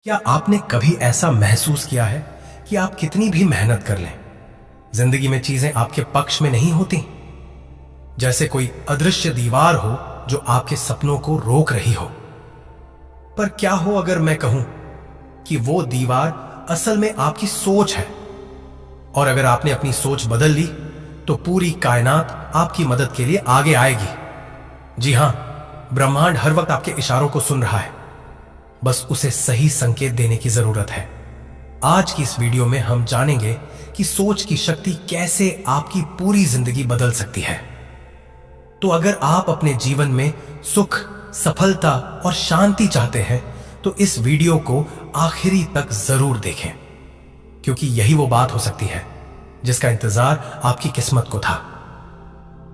क्या आपने कभी ऐसा महसूस किया है कि आप कितनी भी मेहनत कर लें, जिंदगी में चीजें आपके पक्ष में नहीं होती? जैसे कोई अदृश्य दीवार हो जो आपके सपनों को रोक रही हो। पर क्या हो अगर मैं कहूं कि वो दीवार असल में आपकी सोच है, और अगर आपने अपनी सोच बदल ली तो पूरी कायनात आपकी मदद के लिए आगे आएगी। जी हां, ब्रह्मांड हर वक्त आपके इशारों को सुन रहा है, बस उसे सही संकेत देने की जरूरत है। आज की इस वीडियो में हम जानेंगे कि सोच की शक्ति कैसे आपकी पूरी जिंदगी बदल सकती है। तो अगर आप अपने जीवन में सुख, सफलता और शांति चाहते हैं तो इस वीडियो को आखिरी तक जरूर देखें, क्योंकि यही वो बात हो सकती है जिसका इंतजार आपकी किस्मत को था।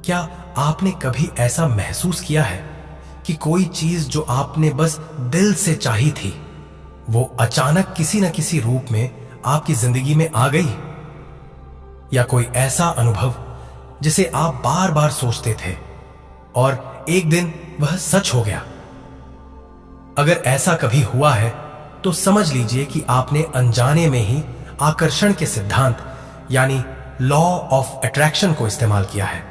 क्या आपने कभी ऐसा महसूस किया है कि कोई चीज जो आपने बस दिल से चाही थी, वो अचानक किसी न किसी रूप में आपकी जिंदगी में आ गई? या कोई ऐसा अनुभव जिसे आप बार बार सोचते थे और एक दिन वह सच हो गया? अगर ऐसा कभी हुआ है तो समझ लीजिए कि आपने अनजाने में ही आकर्षण के सिद्धांत यानी लॉ ऑफ अट्रैक्शन को इस्तेमाल किया है।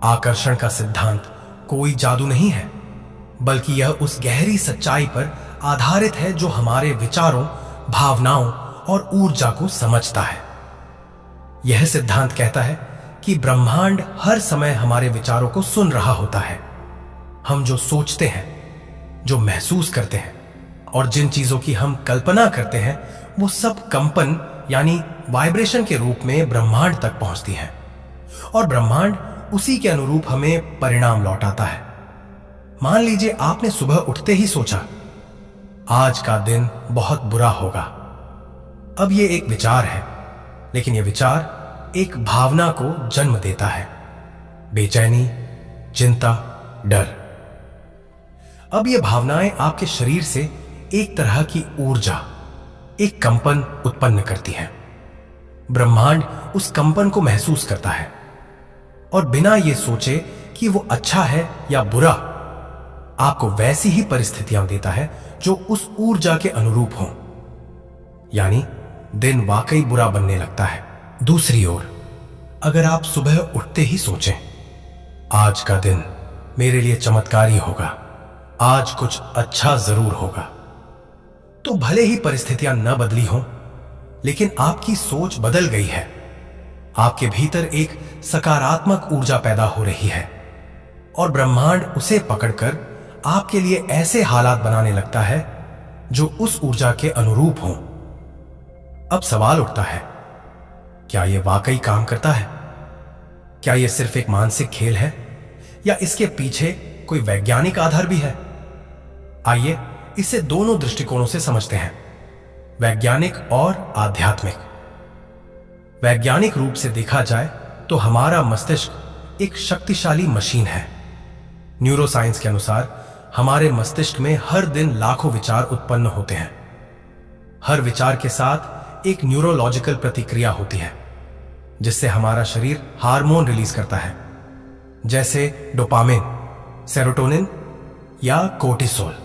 आकर्षण का सिद्धांत कोई जादू नहीं है, बल्कि यह उस गहरी सच्चाई पर आधारित है जो हमारे विचारों, भावनाओं और ऊर्जा को समझता है। यह सिद्धांत कहता है कि ब्रह्मांड हर समय हमारे विचारों को सुन रहा होता है। हम जो सोचते हैं, जो महसूस करते हैं और जिन चीजों की हम कल्पना करते हैं, वो सब कंपन यानी वाइब्रेशन के रूप में ब्रह्मांड तक पहुंचती हैं, और ब्रह्मांड उसी के अनुरूप हमें परिणाम लौटाता है। मान लीजिए आपने सुबह उठते ही सोचा, आज का दिन बहुत बुरा होगा। अब यह एक विचार है, लेकिन यह विचार एक भावना को जन्म देता है, बेचैनी, चिंता, डर। अब ये भावनाएं आपके शरीर से एक तरह की ऊर्जा, एक कंपन उत्पन्न करती हैं। ब्रह्मांड उस कंपन को महसूस करता है और बिना ये सोचे कि वो अच्छा है या बुरा, आपको वैसी ही परिस्थितियां देता है जो उस ऊर्जा के अनुरूप हों। यानी दिन वाकई बुरा बनने लगता है। दूसरी ओर, अगर आप सुबह उठते ही सोचें, आज का दिन मेरे लिए चमत्कारी होगा, आज कुछ अच्छा जरूर होगा, तो भले ही परिस्थितियां न बदली हों, लेकिन आपकी सोच बदल गई है। आपके भीतर एक सकारात्मक ऊर्जा पैदा हो रही है और ब्रह्मांड उसे पकड़कर आपके लिए ऐसे हालात बनाने लगता है जो उस ऊर्जा के अनुरूप हों। अब सवाल उठता है, क्या यह वाकई काम करता है? क्या यह सिर्फ एक मानसिक खेल है या इसके पीछे कोई वैज्ञानिक आधार भी है? आइए इसे दोनों दृष्टिकोणों से समझते हैं, वैज्ञानिक और आध्यात्मिक। वैज्ञानिक रूप से देखा जाए तो हमारा मस्तिष्क एक शक्तिशाली मशीन है। न्यूरोसाइंस के अनुसार हमारे मस्तिष्क में हर दिन लाखों विचार उत्पन्न होते हैं। हर विचार के साथ एक न्यूरोलॉजिकल प्रतिक्रिया होती है, जिससे हमारा शरीर हार्मोन रिलीज करता है, जैसे डोपामिन, सेरोटोनिन या कोर्टिसोल।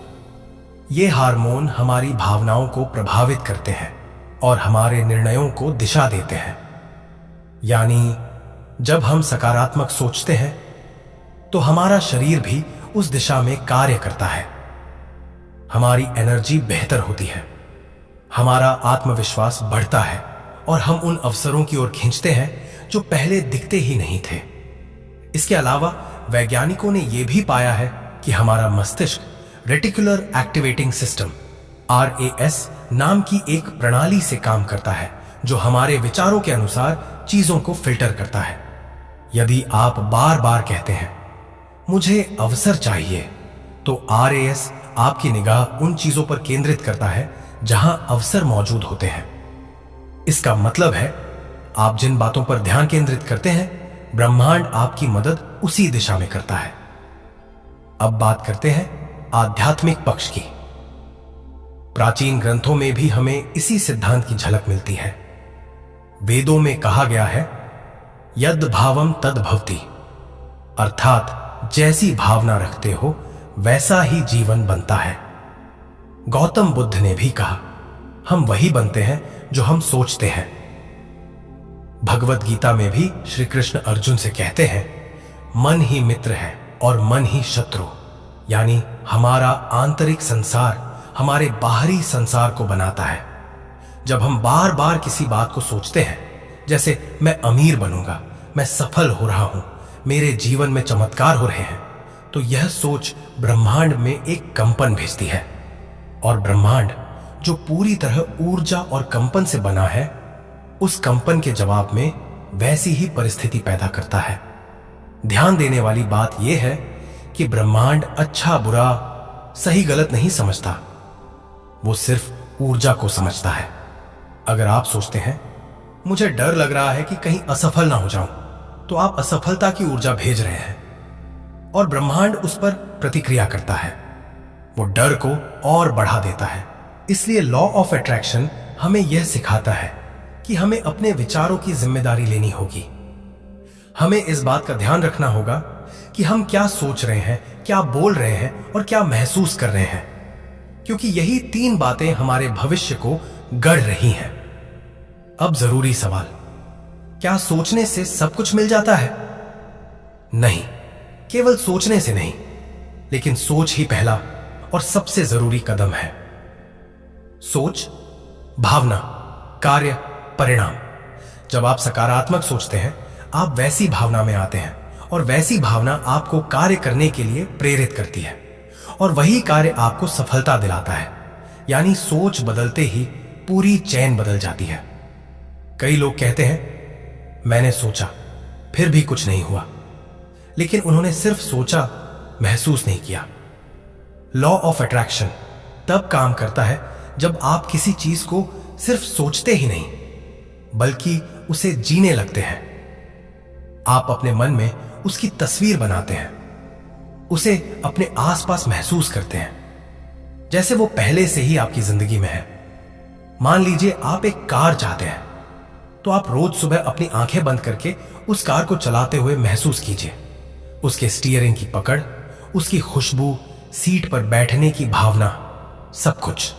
ये हार्मोन हमारी भावनाओं को प्रभावित करते हैं और हमारे निर्णयों को दिशा देते हैं। यानी जब हम सकारात्मक सोचते हैं तो हमारा शरीर भी उस दिशा में कार्य करता है। हमारी एनर्जी बेहतर होती है, हमारा आत्मविश्वास बढ़ता है और हम उन अवसरों की ओर खींचते हैं जो पहले दिखते ही नहीं थे। इसके अलावा वैज्ञानिकों ने यह भी पाया है कि हमारा मस्तिष्क रेटिकुलर एक्टिवेटिंग सिस्टम RAS नाम की एक प्रणाली से काम करता है, जो हमारे विचारों के अनुसार चीजों को फिल्टर करता है। यदि आप बार बार कहते हैं, मुझे अवसर चाहिए, तो RAS आपकी निगाह उन चीजों पर केंद्रित करता है जहां अवसर मौजूद होते हैं। इसका मतलब है, आप जिन बातों पर ध्यान केंद्रित करते हैं, ब्रह्मांड आपकी मदद उसी दिशा में करता है। अब बात करते हैं आध्यात्मिक पक्ष की। प्राचीन ग्रंथों में भी हमें इसी सिद्धांत की झलक मिलती है। वेदों में कहा गया है, यद भावम तद भवति, अर्थात जैसी भावना रखते हो वैसा ही जीवन बनता है। गौतम बुद्ध ने भी कहा, हम वही बनते हैं जो हम सोचते हैं। भगवत गीता में भी श्री कृष्ण अर्जुन से कहते हैं, मन ही मित्र है और मन ही शत्रु, यानी हमारा आंतरिक संसार हमारे बाहरी संसार को बनाता है। जब हम बार बार किसी बात को सोचते हैं, जैसे मैं अमीर बनूंगा, मैं सफल हो रहा हूं, मेरे जीवन में चमत्कार हो रहे हैं, तो यह सोच ब्रह्मांड में एक कंपन भेजती है। और ब्रह्मांड जो पूरी तरह ऊर्जा और कंपन से बना है, उस कंपन के जवाब में वैसी ही परिस्थिति पैदा करता है। ध्यान देने वाली बात यह है कि ब्रह्मांड अच्छा बुरा, सही गलत नहीं समझता, वो सिर्फ ऊर्जा को समझता है। अगर आप सोचते हैं मुझे डर लग रहा है कि कहीं असफल ना हो जाऊं, तो आप असफलता की ऊर्जा भेज रहे हैं और ब्रह्मांड उस पर प्रतिक्रिया करता है। वो डर को और बढ़ा देता है। इसलिए लॉ ऑफ अट्रैक्शन हमें यह सिखाता है कि हमें अपने विचारों की जिम्मेदारी लेनी होगी। हमें इस बात का ध्यान रखना होगा कि हम क्या सोच रहे हैं, क्या बोल रहे हैं और क्या महसूस कर रहे हैं, क्योंकि यही 3 बातें हमारे भविष्य को गढ़ रही हैं। अब जरूरी सवाल, क्या सोचने से सब कुछ मिल जाता है? नहीं, केवल सोचने से नहीं, लेकिन सोच ही पहला और सबसे जरूरी कदम है। सोच, भावना, कार्य, परिणाम। जब आप सकारात्मक सोचते हैं, आप वैसी भावना में आते हैं और वैसी भावना आपको कार्य करने के लिए प्रेरित करती है और वही कार्य आपको सफलता दिलाता है। यानी सोच बदलते ही पूरी चेन बदल जाती है। कई लोग कहते हैं मैंने सोचा फिर भी कुछ नहीं हुआ, लेकिन उन्होंने सिर्फ सोचा, महसूस नहीं किया। लॉ ऑफ अट्रैक्शन तब काम करता है जब आप किसी चीज को सिर्फ सोचते ही नहीं, बल्कि उसे जीने लगते हैं। आप अपने मन में उसकी तस्वीर बनाते हैं, उसे अपने आसपास महसूस करते हैं जैसे वो पहले से ही आपकी जिंदगी में है। मान लीजिए आप एक कार चाहते हैं, तो आप रोज सुबह अपनी आंखें बंद करके उस कार को चलाते हुए महसूस कीजिए। उसके स्टीयरिंग की पकड़, उसकी खुशबू, सीट पर बैठने की भावना, सब कुछ।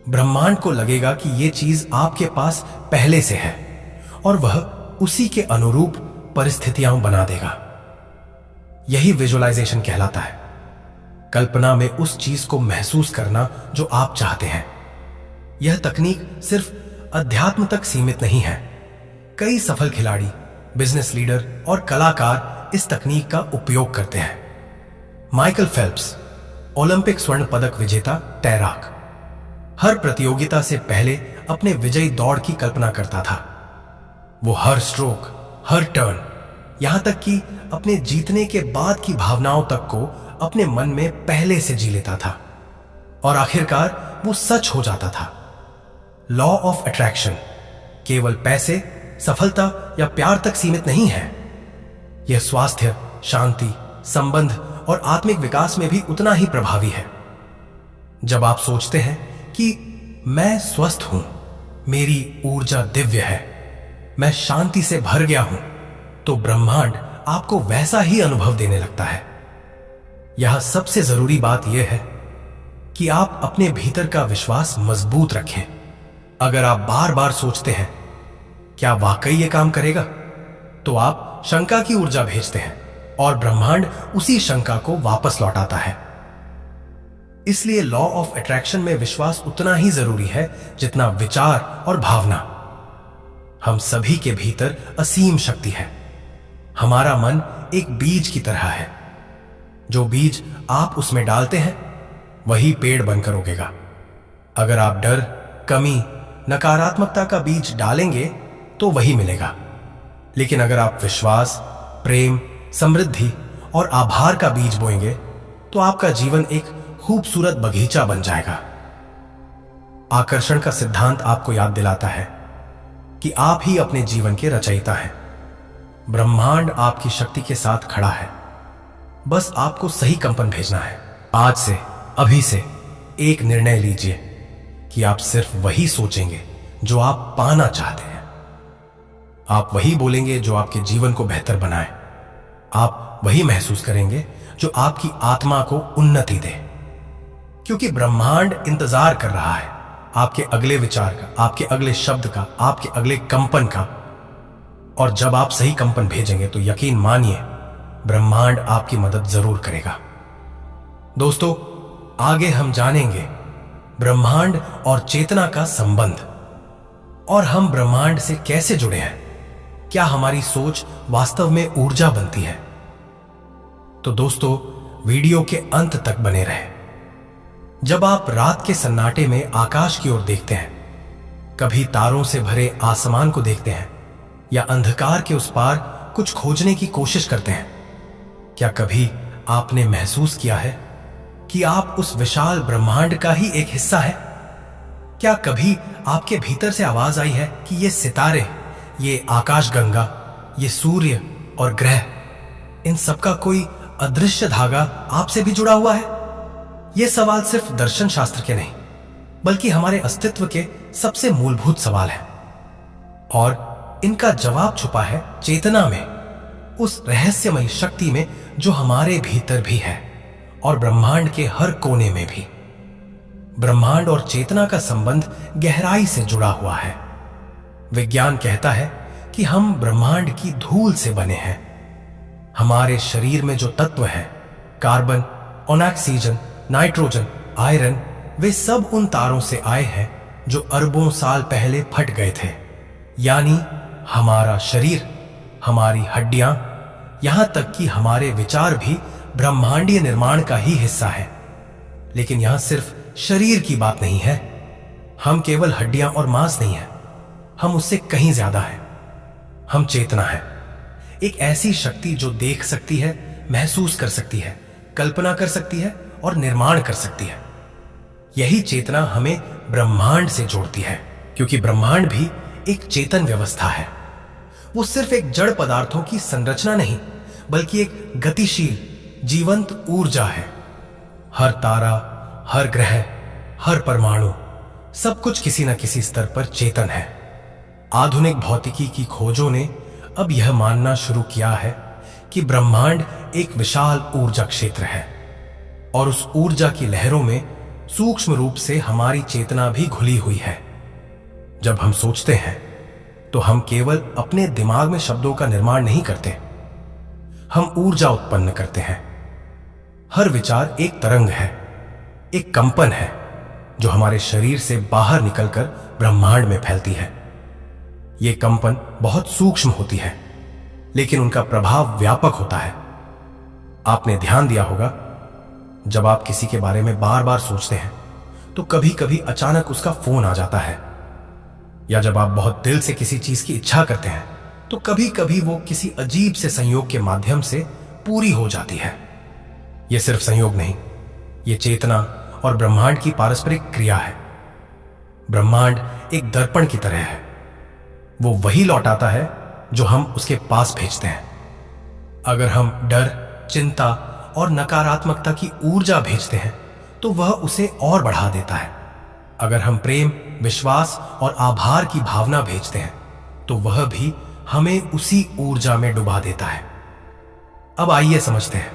ब्रह्मांड को लगेगा कि यह चीज आपके पास पहले से है और वह उसी के अनुरूप परिस्थितियां बना देगा। यही विजुअलाइजेशन कहलाता है। कल्पना में उस चीज को महसूस करना जो आप चाहते हैं। यह तकनीक सिर्फ अध्यात्म तक सीमित नहीं है। कई सफल खिलाड़ी, बिजनेस लीडर और कलाकार इस तकनीक का उपयोग करते हैं। माइकल फेल्प्स, ओलंपिक स्वर्ण पदक विजेता तैराक, हर प्रतियोगिता से पहले अपने विजयी दौड़ की कल्पना करता था। वो हर स्ट्रोक, हर टर्न, यहां तक कि अपने जीतने के बाद की भावनाओं तक को अपने मन में पहले से जी लेता था और आखिरकार वो सच हो जाता था। लॉ ऑफ अट्रैक्शन केवल पैसे, सफलता या प्यार तक सीमित नहीं है। यह स्वास्थ्य, शांति, संबंध और आत्मिक विकास में भी उतना ही प्रभावी है। जब आप सोचते हैं कि मैं स्वस्थ हूं, मेरी ऊर्जा दिव्य है, मैं शांति से भर गया हूं, तो ब्रह्मांड आपको वैसा ही अनुभव देने लगता है। यह सबसे जरूरी बात यह है कि आप अपने भीतर का विश्वास मजबूत रखें। अगर आप बार बार सोचते हैं क्या वाकई यह काम करेगा, तो आप शंका की ऊर्जा भेजते हैं और ब्रह्मांड उसी शंका को वापस लौटाता है। इसलिए लॉ ऑफ अट्रैक्शन में विश्वास उतना ही जरूरी है जितना विचार और भावना। हम सभी के भीतर असीम शक्ति है। हमारा मन एक बीज की तरह है। जो बीज आप उसमें डालते हैं, वही पेड़ बनकर उगेगा। अगर आप डर, कमी, नकारात्मकता का बीज डालेंगे तो वही मिलेगा। लेकिन अगर आप विश्वास, प्रेम, समृद्धि और आभार का बीज बोएंगे, तो आपका जीवन एक खूबसूरत बगीचा बन जाएगा। आकर्षण का सिद्धांत आपको याद दिलाता है कि आप ही अपने जीवन के रचयिता हैं। ब्रह्मांड आपकी शक्ति के साथ खड़ा है। बस आपको सही कंपन भेजना है। आज से, अभी से एक निर्णय लीजिए कि आप सिर्फ वही सोचेंगे जो आप पाना चाहते हैं। आप वही बोलेंगे जो आपके जीवन को बेहतर बनाए। आप वही महसूस करेंगे जो आपकी आत्मा को उन्नति दे। क्योंकि ब्रह्मांड इंतजार कर रहा है आपके अगले विचार का, आपके अगले शब्द का, आपके अगले कंपन का। और जब आप सही कंपन भेजेंगे तो यकीन मानिए ब्रह्मांड आपकी मदद जरूर करेगा। दोस्तों, आगे हम जानेंगे ब्रह्मांड और चेतना का संबंध और हम ब्रह्मांड से कैसे जुड़े हैं। क्या हमारी सोच वास्तव में ऊर्जा बनती है? तो दोस्तों, वीडियो के अंत तक बने रहें। जब आप रात के सन्नाटे में आकाश की ओर देखते हैं, कभी तारों से भरे आसमान को देखते हैं या अंधकार के उस पार कुछ खोजने की कोशिश करते हैं, क्या कभी आपने महसूस किया है कि आप उस विशाल ब्रह्मांड का ही एक हिस्सा है? क्या कभी आपके भीतर से आवाज आई है कि ये सितारे, ये आकाशगंगा, ये सूर्य और ग्रह, इन सबका कोई अदृश्य धागा आपसे भी जुड़ा हुआ है? ये सवाल सिर्फ दर्शन शास्त्र के नहीं, बल्कि हमारे अस्तित्व के सबसे मूलभूत सवाल हैं। और इनका जवाब छुपा है चेतना में, उस रहस्यमयी शक्ति में जो हमारे भीतर भी है और ब्रह्मांड के हर कोने में भी। ब्रह्मांड और चेतना का संबंध गहराई से जुड़ा हुआ है। विज्ञान कहता है कि हम ब्रह्मांड की धूल से बने हैं। हमारे शरीर में जो तत्व हैं, कार्बन, ऑक्सीजन, नाइट्रोजन, आयरन, वे सब उन तारों से आए हैं जो अरबों साल पहले फट गए थे। यानी हमारा शरीर, हमारी हड्डियां, यहां तक कि हमारे विचार भी ब्रह्मांडीय निर्माण का ही हिस्सा है। लेकिन यहां सिर्फ शरीर की बात नहीं है। हम केवल हड्डियां और मांस नहीं है, हम उससे कहीं ज्यादा है। हम चेतना है, एक ऐसी शक्ति जो देख सकती है, महसूस कर सकती है, कल्पना कर सकती है और निर्माण कर सकती है। यही चेतना हमें ब्रह्मांड से जोड़ती है, क्योंकि ब्रह्मांड भी एक चेतन व्यवस्था है। वो सिर्फ एक जड़ पदार्थों की संरचना नहीं, बल्कि एक गतिशील, जीवंत ऊर्जा है। हर तारा, हर ग्रह, हर परमाणु, सब कुछ किसी न किसी स्तर पर चेतन है। आधुनिक भौतिकी की खोजों ने अब यह मानना शुरू किया है कि ब्रह्मांड एक विशाल ऊर्जा क्षेत्र है और उस ऊर्जा की लहरों में सूक्ष्म रूप से हमारी चेतना भी घुली हुई है। जब हम सोचते हैं तो हम केवल अपने दिमाग में शब्दों का निर्माण नहीं करते, हम ऊर्जा उत्पन्न करते हैं। हर विचार एक तरंग है, एक कंपन है जो हमारे शरीर से बाहर निकलकर ब्रह्मांड में फैलती है। ये कंपन बहुत सूक्ष्म होती है, लेकिन उनका प्रभाव व्यापक होता है। आपने ध्यान दिया होगा, जब आप किसी के बारे में बार बार सोचते हैं तो कभी कभी अचानक उसका फोन आ जाता है, या जब आप बहुत दिल से किसी चीज की इच्छा करते हैं तो कभी कभी वो किसी अजीब से संयोग के माध्यम से पूरी हो जाती है। यह सिर्फ संयोग नहीं, ये चेतना और ब्रह्मांड की पारस्परिक क्रिया है। ब्रह्मांड एक दर्पण की तरह है, वो वही लौटाता है जो हम उसके पास भेजते हैं। अगर हम डर, चिंता और नकारात्मकता की ऊर्जा भेजते हैं तो वह उसे और बढ़ा देता है। अगर हम प्रेम, विश्वास और आभार की भावना भेजते हैं तो वह भी हमें उसी ऊर्जा में डुबा देता है। अब आइए समझते हैं,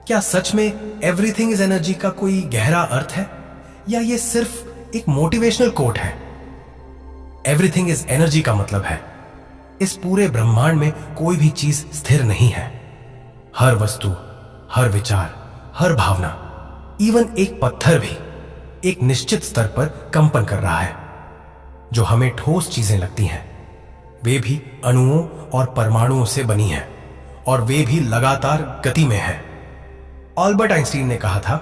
क्या सच में एवरीथिंग इज एनर्जी का कोई गहरा अर्थ है, या यह सिर्फ एक मोटिवेशनल कोट है? एवरीथिंग इज एनर्जी का मतलब है इस पूरे ब्रह्मांड में कोई भी चीज स्थिर नहीं है। हर वस्तु, हर विचार, हर भावना, इवन एक पत्थर भी एक निश्चित स्तर पर कंपन कर रहा है। जो हमें ठोस चीजें लगती हैं वे भी अणुओं और परमाणुओं से बनी हैं और वे भी लगातार गति में हैं। अल्बर्ट आइंस्टीन ने कहा था,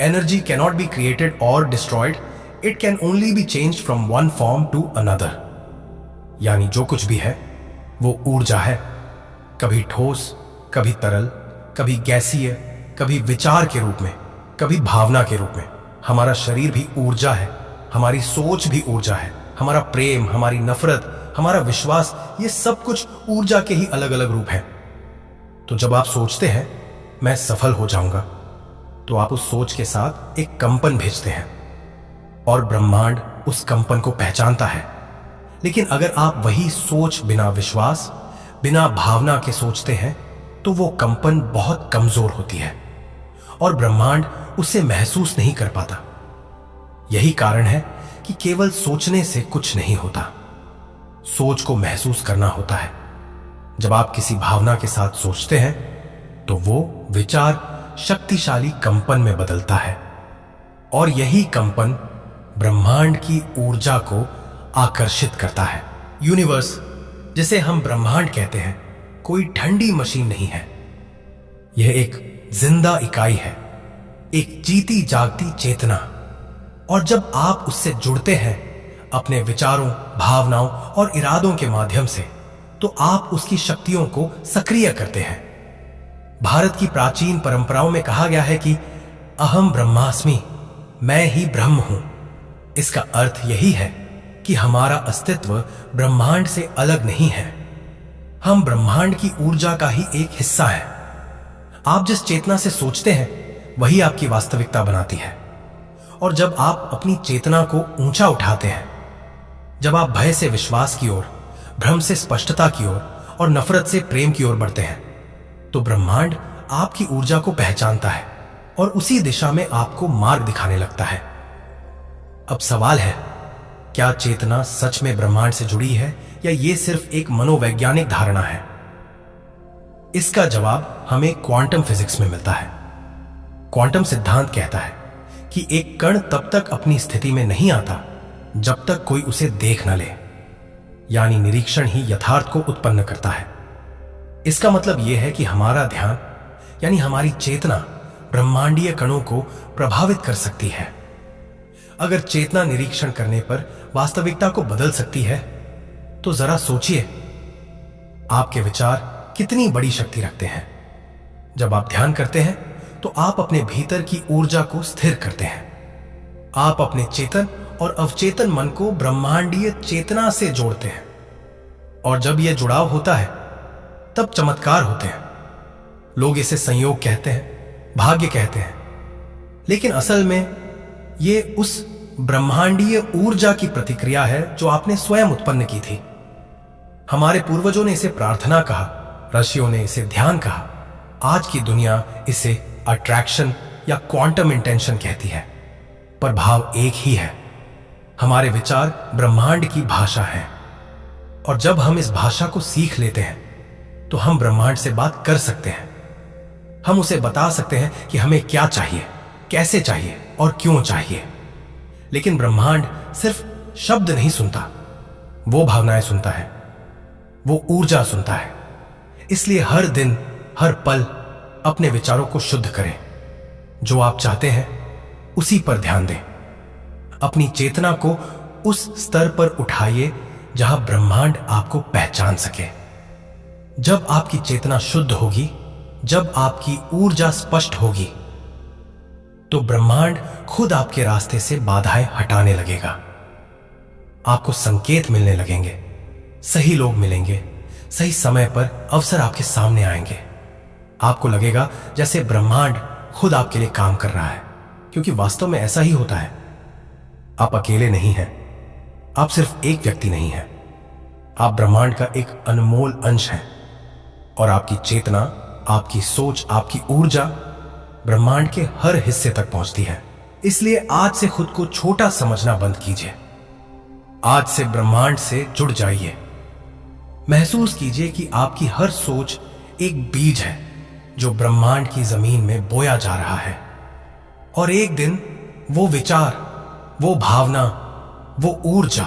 energy can not be created और destroyed, it can only be changed from one form to another. यानी जो कुछ भी है वो ऊर्जा है, कभी ठोस, कभी तरल, कभी गैसीय, कभी विचार के रूप में, कभी भावना के रूप में। हमारा शरीर भी ऊर्जा है, हमारी सोच भी ऊर्जा है, हमारा प्रेम, हमारी नफरत, हमारा विश्वास, ये सब कुछ ऊर्जा के ही अलग अलग रूप हैं। तो जब आप सोचते हैं मैं सफल हो जाऊंगा, तो आप उस सोच के साथ एक कंपन भेजते हैं और ब्रह्मांड उस कंपन को पहचानता है। लेकिन अगर आप वही सोच बिना विश्वास, बिना भावना के सोचते हैं तो वो कंपन बहुत कमजोर होती है और ब्रह्मांड उसे महसूस नहीं कर पाता। यही कारण है कि केवल सोचने से कुछ नहीं होता, सोच को महसूस करना होता है। जब आप किसी भावना के साथ सोचते हैं तो वो विचार शक्तिशाली कंपन में बदलता है और यही कंपन ब्रह्मांड की ऊर्जा को आकर्षित करता है। यूनिवर्स, जिसे हम ब्रह्मांड कहते हैं, कोई ठंडी मशीन नहीं है। यह एक जिंदा इकाई है, एक जीती जागती चेतना। और जब आप उससे जुड़ते हैं अपने विचारों, भावनाओं और इरादों के माध्यम से, तो आप उसकी शक्तियों को सक्रिय करते हैं। भारत की प्राचीन परंपराओं में कहा गया है कि अहम ब्रह्मास्मि, मैं ही ब्रह्म हूं। इसका अर्थ यही है कि हमारा अस्तित्व ब्रह्मांड से अलग नहीं है। हम ब्रह्मांड की ऊर्जा का ही एक हिस्सा है। आप जिस चेतना से सोचते हैं वही आपकी वास्तविकता बनाती है। और जब आप अपनी चेतना को ऊंचा उठाते हैं, जब आप भय से विश्वास की ओर, भ्रम से स्पष्टता की ओर और नफरत से प्रेम की ओर बढ़ते हैं, तो ब्रह्मांड आपकी ऊर्जा को पहचानता है और उसी दिशा में आपको मार्ग दिखाने लगता है। अब सवाल है, क्या चेतना सच में ब्रह्मांड से जुड़ी है या यह सिर्फ एक मनोवैज्ञानिक धारणा है? इसका जवाब हमें क्वांटम फिजिक्स में मिलता है। क्वांटम सिद्धांत कहता है कि एक कण तब तक अपनी स्थिति में नहीं आता जब तक कोई उसे देख न ले, यानी निरीक्षण ही यथार्थ को उत्पन्न करता है। इसका मतलब यह है कि हमारा ध्यान, यानी हमारी चेतना, ब्रह्मांडीय कणों को प्रभावित कर सकती है। अगर चेतना निरीक्षण करने पर वास्तविकता को बदल सकती है, तो जरा सोचिए, आपके विचार कितनी बड़ी शक्ति रखते हैं। जब आप ध्यान करते हैं तो आप अपने भीतर की ऊर्जा को स्थिर करते हैं। आप अपने चेतन और अवचेतन मन को ब्रह्मांडीय चेतना से जोड़ते हैं। और जब यह जुड़ाव होता है तब चमत्कार होते हैं। लोग इसे संयोग कहते हैं, भाग्य कहते हैं, लेकिन असल में यह उस ब्रह्मांडीय ऊर्जा की प्रतिक्रिया है जो आपने स्वयं उत्पन्न की थी। हमारे पूर्वजों ने इसे प्रार्थना कहा, ऋषियों ने इसे ध्यान कहा। आज की दुनिया इसे अट्रैक्शन या क्वांटम इंटेंशन कहती है, पर भाव एक ही है। हमारे विचार ब्रह्मांड की भाषा है, और जब हम इस भाषा को सीख लेते हैं तो हम ब्रह्मांड से बात कर सकते हैं। हम उसे बता सकते हैं कि हमें क्या चाहिए, कैसे चाहिए और क्यों चाहिए। लेकिन ब्रह्मांड सिर्फ शब्द नहीं सुनता, वो भावनाएं सुनता है, वो ऊर्जा सुनता है। इसलिए हर दिन, हर पल अपने विचारों को शुद्ध करें। जो आप चाहते हैं उसी पर ध्यान दें। अपनी चेतना को उस स्तर पर उठाइए जहां ब्रह्मांड आपको पहचान सके। जब आपकी चेतना शुद्ध होगी, जब आपकी ऊर्जा स्पष्ट होगी, तो ब्रह्मांड खुद आपके रास्ते से बाधाएं हटाने लगेगा। आपको संकेत मिलने लगेंगे, सही लोग मिलेंगे, सही समय पर अवसर आपके सामने आएंगे। आपको लगेगा जैसे ब्रह्मांड खुद आपके लिए काम कर रहा है, क्योंकि वास्तव में ऐसा ही होता है। आप अकेले नहीं हैं, आप सिर्फ एक व्यक्ति नहीं हैं, आप ब्रह्मांड का एक अनमोल अंश हैं। और आपकी चेतना, आपकी सोच, आपकी ऊर्जा ब्रह्मांड के हर हिस्से तक पहुंचती है। इसलिए आज से खुद को छोटा समझना बंद कीजिए। आज से ब्रह्मांड से जुड़ जाइए। महसूस कीजिए कि आपकी हर सोच एक बीज है जो ब्रह्मांड की जमीन में बोया जा रहा है। और एक दिन वो विचार, वो भावना, वो ऊर्जा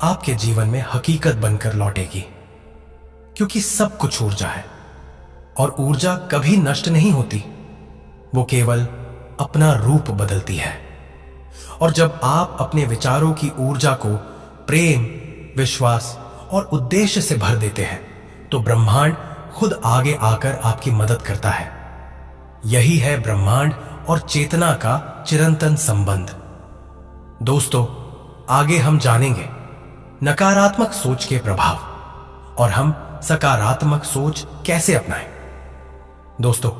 आपके जीवन में हकीकत बनकर लौटेगी। क्योंकि सब कुछ ऊर्जा है, और ऊर्जा कभी नष्ट नहीं होती, वो केवल अपना रूप बदलती है। और जब आप अपने विचारों की ऊर्जा को प्रेम, विश्वास और उद्देश्य से भर देते हैं, तो ब्रह्मांड खुद आगे आकर आपकी मदद करता है। यही है ब्रह्मांड और चेतना का चिरंतन संबंध। दोस्तों, आगे हम जानेंगे नकारात्मक सोच के प्रभाव और हम सकारात्मक सोच कैसे अपनाएं। दोस्तों,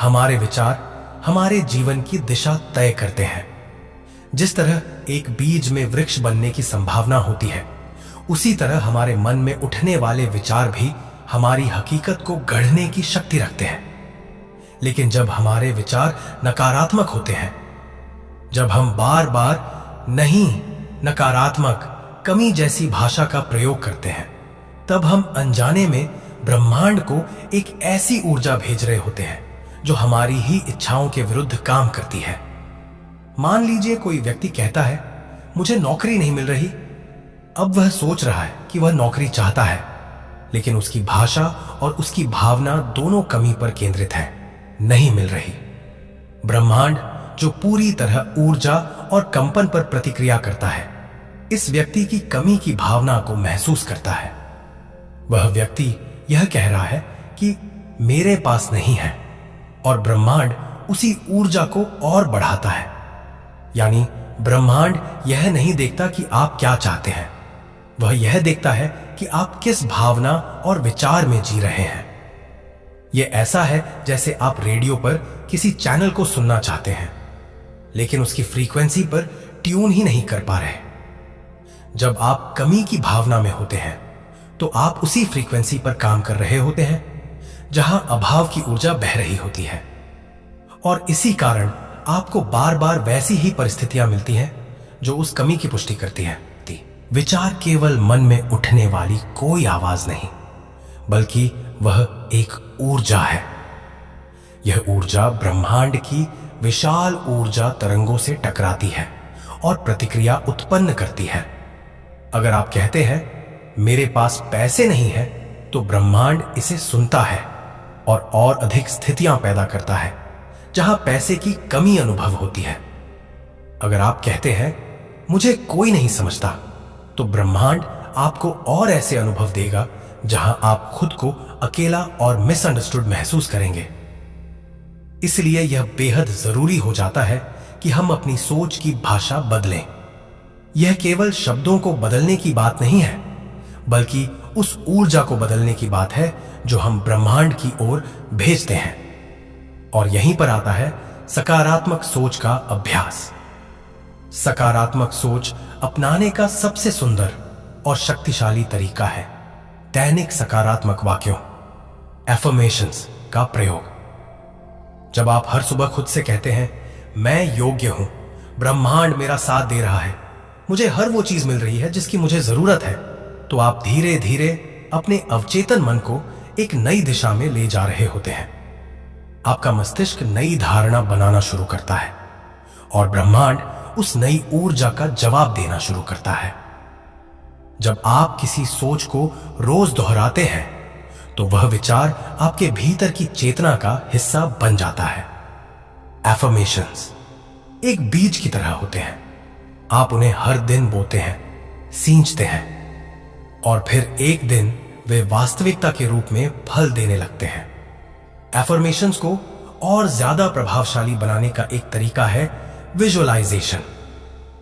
हमारे विचार हमारे जीवन की दिशा तय करते हैं। जिस तरह एक बीज में वृक्ष बनने की संभावना होती है, उसी तरह हमारे मन में उठने वाले विचार भी हमारी हकीकत को गढ़ने की शक्ति रखते हैं। लेकिन जब हमारे विचार नकारात्मक होते हैं, जब हम बार बार नहीं, नकारात्मक, कमी जैसी भाषा का प्रयोग करते हैं, तब हम अनजाने में ब्रह्मांड को एक ऐसी ऊर्जा भेज रहे होते हैं जो हमारी ही इच्छाओं के विरुद्ध काम करती है। मान लीजिए कोई व्यक्ति कहता है, मुझे नौकरी नहीं मिल रही। अब वह सोच रहा है कि वह नौकरी चाहता है, लेकिन उसकी भाषा और उसकी भावना दोनों कमी पर केंद्रित है, नहीं मिल रही। ब्रह्मांड जो पूरी तरह ऊर्जा और कंपन पर प्रतिक्रिया करता है, इस व्यक्ति की कमी की भावना को महसूस करता है। वह व्यक्ति यह कह रहा है कि मेरे पास नहीं है, और ब्रह्मांड उसी ऊर्जा को और बढ़ाता है। यानी ब्रह्मांड यह नहीं देखता कि आप क्या चाहते हैं, वह यह देखता है कि आप किस भावना और विचार में जी रहे हैं। यह ऐसा है जैसे आप रेडियो पर किसी चैनल को सुनना चाहते हैं, लेकिन उसकी फ्रीक्वेंसी पर ट्यून ही नहीं कर पा रहे। जब आप कमी की भावना में होते हैं, तो आप उसी फ्रीक्वेंसी पर काम कर रहे होते हैं जहां अभाव की ऊर्जा बह रही होती है, और इसी कारण आपको बार बार वैसी ही परिस्थितियां मिलती हैं जो उस कमी की पुष्टि करती है। विचार केवल मन में उठने वाली कोई आवाज नहीं, बल्कि वह एक ऊर्जा है। यह ऊर्जा ब्रह्मांड की विशाल ऊर्जा तरंगों से टकराती है और प्रतिक्रिया उत्पन्न करती है। अगर आप कहते हैं मेरे पास पैसे नहीं है, तो ब्रह्मांड इसे सुनता है और अधिक स्थितियां पैदा करता है जहां पैसे की कमी अनुभव होती है। अगर आप कहते हैं मुझे कोई नहीं समझता, तो ब्रह्मांड आपको और ऐसे अनुभव देगा जहां आप खुद को अकेला और मिसअंडरस्टूड महसूस करेंगे। इसलिए यह बेहद जरूरी हो जाता है कि हम अपनी सोच की भाषा बदलें। यह केवल शब्दों को बदलने की बात नहीं है, बल्कि उस ऊर्जा को बदलने की बात है जो हम ब्रह्मांड की ओर भेजते हैं। और यहीं पर आता है सकारात्मक सोच का अभ्यास। सकारात्मक सोच अपनाने का सबसे सुंदर और शक्तिशाली तरीका है दैनिक सकारात्मक वाक्यों, एफर्मेशंस का प्रयोग। जब आप हर सुबह खुद से कहते हैं मैं योग्य हूं, ब्रह्मांड मेरा साथ दे रहा है, मुझे हर वो चीज मिल रही है जिसकी मुझे जरूरत है, तो आप धीरे धीरे अपने अवचेतन मन को एक नई दिशा में ले जा रहे होते हैं। आपका मस्तिष्क नई धारणा बनाना शुरू करता है और ब्रह्मांड उस नई ऊर्जा का जवाब देना शुरू करता है। जब आप किसी सोच को रोज दोहराते हैं, तो वह विचार आपके भीतर की चेतना का हिस्सा बन जाता है। एफर्मेशंस एक बीज की तरह होते हैं। आप उन्हें हर दिन बोते हैं, सींचते हैं, और फिर एक दिन वे वास्तविकता के रूप में फल देने लगते हैं। एफर्मेशंस को और ज्यादा प्रभावशाली बनाने का एक तरीका है विजुअलाइजेशन।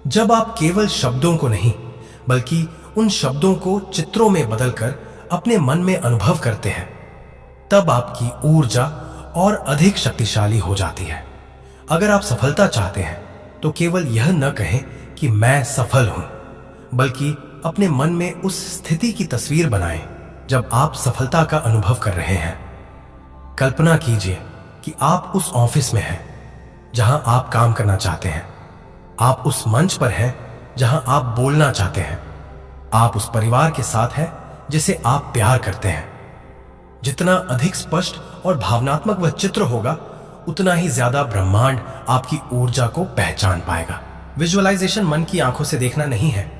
जब आप केवल शब्दों को नहीं, बल्कि उन शब्दों को चित्रों में बदलकर अपने मन में अनुभव करते हैं, तब आपकी ऊर्जा और अधिक शक्तिशाली हो जाती है। अगर आप सफलता चाहते हैं, तो केवल यह न कहें कि मैं सफल हूं, बल्कि अपने मन में उस स्थिति की तस्वीर बनाएं जब आप सफलता का अनुभव कर रहे हैं। कल्पना कीजिए कि आप उस ऑफिस में हैं जहां आप काम करना चाहते हैं। आप उस मंच पर हैं जहां आप बोलना चाहते हैं। आप उस परिवार के साथ हैं जिसे आप प्यार करते हैं। जितना अधिक स्पष्ट और भावनात्मक वह चित्र होगा, उतना ही ज्यादा ब्रह्मांड आपकी ऊर्जा को पहचान पाएगा। विजुअलाइजेशन मन की आंखों से देखना नहीं है,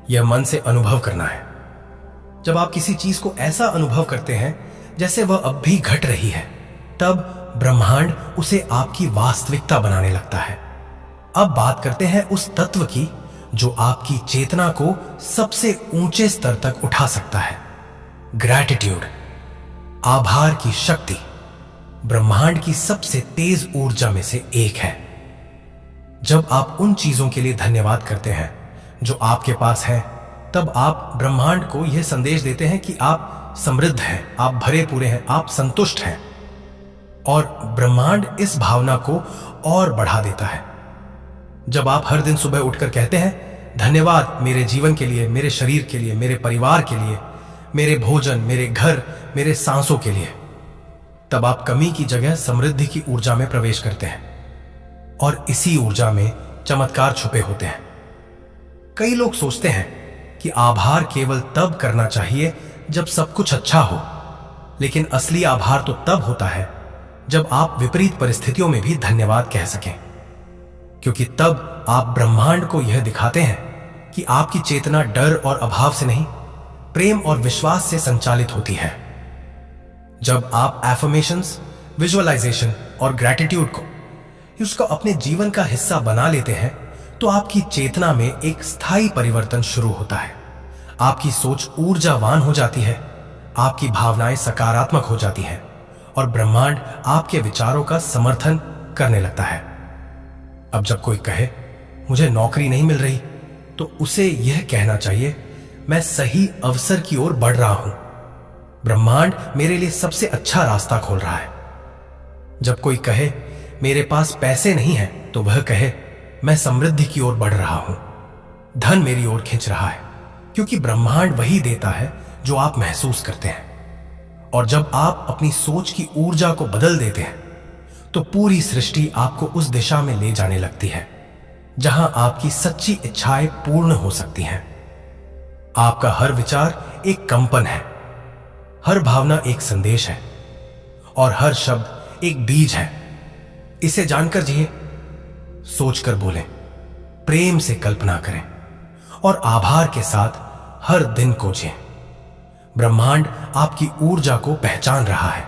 यह मन से अनुभव करना है। जब आप किसी चीज को ऐसा अनुभव करते हैं जैसे वह अब भी घट रही है, तब ब्रह्मांड उसे आपकी वास्तविकता बनाने लगता है। अब बात करते हैं उस तत्व की जो आपकी चेतना को सबसे ऊंचे स्तर तक उठा सकता है। ग्रैटिट्यूड, आभार की शक्ति ब्रह्मांड की सबसे तेज ऊर्जा में से एक है। जब आप उन चीजों के लिए धन्यवाद करते हैं जो आपके पास है, तब आप ब्रह्मांड को यह संदेश देते हैं कि आप समृद्ध हैं, आप भरे पूरे हैं, आप संतुष्ट हैं। और ब्रह्मांड इस भावना को और बढ़ा देता है। जब आप हर दिन सुबह उठकर कहते हैं धन्यवाद मेरे जीवन के लिए, मेरे शरीर के लिए, मेरे परिवार के लिए, मेरे भोजन, मेरे घर, मेरे सांसों के लिए, तब आप कमी की जगह समृद्धि की ऊर्जा में प्रवेश करते हैं, और इसी ऊर्जा में चमत्कार छुपे होते हैं। कई लोग सोचते हैं कि आभार केवल तब करना चाहिए जब सब कुछ अच्छा हो, लेकिन असली आभार तो तब होता है जब आप विपरीत परिस्थितियों में भी धन्यवाद कह सकें, क्योंकि तब आप ब्रह्मांड को यह दिखाते हैं कि आपकी चेतना डर और अभाव से नहीं, प्रेम और विश्वास से संचालित होती है। जब आप एफर्मेशंस, विजुअलाइजेशन और ग्रैटिट्यूड को उसको अपने जीवन का हिस्सा बना लेते हैं, तो आपकी चेतना में एक स्थायी परिवर्तन शुरू होता है। आपकी सोच ऊर्जावान हो जाती है, आपकी भावनाएं सकारात्मक हो जाती हैं, और ब्रह्मांड आपके विचारों का समर्थन करने लगता है। अब जब कोई कहे मुझे नौकरी नहीं मिल रही, तो उसे यह कहना चाहिए मैं सही अवसर की ओर बढ़ रहा हूं, ब्रह्मांड मेरे लिए सबसे अच्छा रास्ता खोल रहा है। जब कोई कहे मेरे पास पैसे नहीं हैं, तो वह कहे मैं समृद्धि की ओर बढ़ रहा हूं, धन मेरी ओर खींच रहा है, क्योंकि ब्रह्मांड वही देता है जो आप महसूस करते हैं। और जब आप अपनी सोच की ऊर्जा को बदल देते हैं, तो पूरी सृष्टि आपको उस दिशा में ले जाने लगती है जहां आपकी सच्ची इच्छाएं पूर्ण हो सकती हैं। आपका हर विचार एक कंपन है, हर भावना एक संदेश है, और हर शब्द एक बीज है। इसे जानकर जिए, सोचकर बोलें, प्रेम से कल्पना करें, और आभार के साथ हर दिन को जिएं। ब्रह्मांड आपकी ऊर्जा को पहचान रहा है,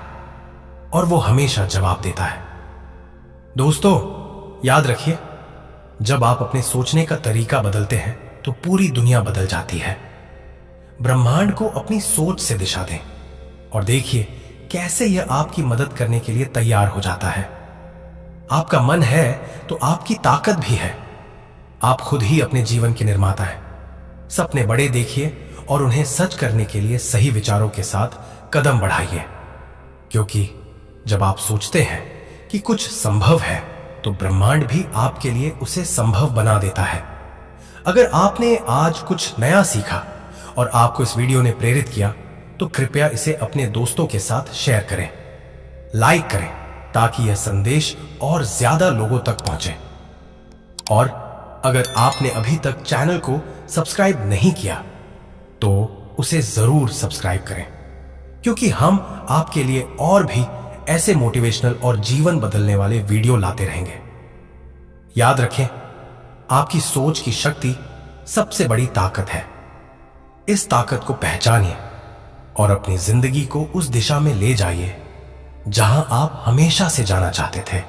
और वो हमेशा जवाब देता है। दोस्तों, याद रखिए, जब आप अपने सोचने का तरीका बदलते हैं, तो पूरी दुनिया बदल जाती है। ब्रह्मांड को अपनी सोच से दिशा दें, और देखिए कैसे यह आपकी मदद करने के लिए तैयार हो जाता है। आपका मन है तो आपकी ताकत भी है। आप खुद ही अपने जीवन के निर्माता हैं। सपने बड़े देखिए, और उन्हें सच करने के लिए सही विचारों के साथ कदम बढ़ाइए, क्योंकि जब आप सोचते हैं कि कुछ संभव है, तो ब्रह्मांड भी आपके लिए उसे संभव बना देता है। अगर आपने आज कुछ नया सीखा और आपको इस वीडियो ने प्रेरित किया, तो कृपया इसे अपने दोस्तों के साथ शेयर करें, लाइक करें, ताकि यह संदेश और ज्यादा लोगों तक पहुंचे। और अगर आपने अभी तक चैनल को सब्सक्राइब नहीं किया, तो उसे जरूर सब्सक्राइब करें, क्योंकि हम आपके लिए और भी ऐसे मोटिवेशनल और जीवन बदलने वाले वीडियो लाते रहेंगे। याद रखें, आपकी सोच की शक्ति सबसे बड़ी ताकत है। इस ताकत को पहचानिए और अपनी जिंदगी को उस दिशा में ले जाइए जहां आप हमेशा से जाना चाहते थे।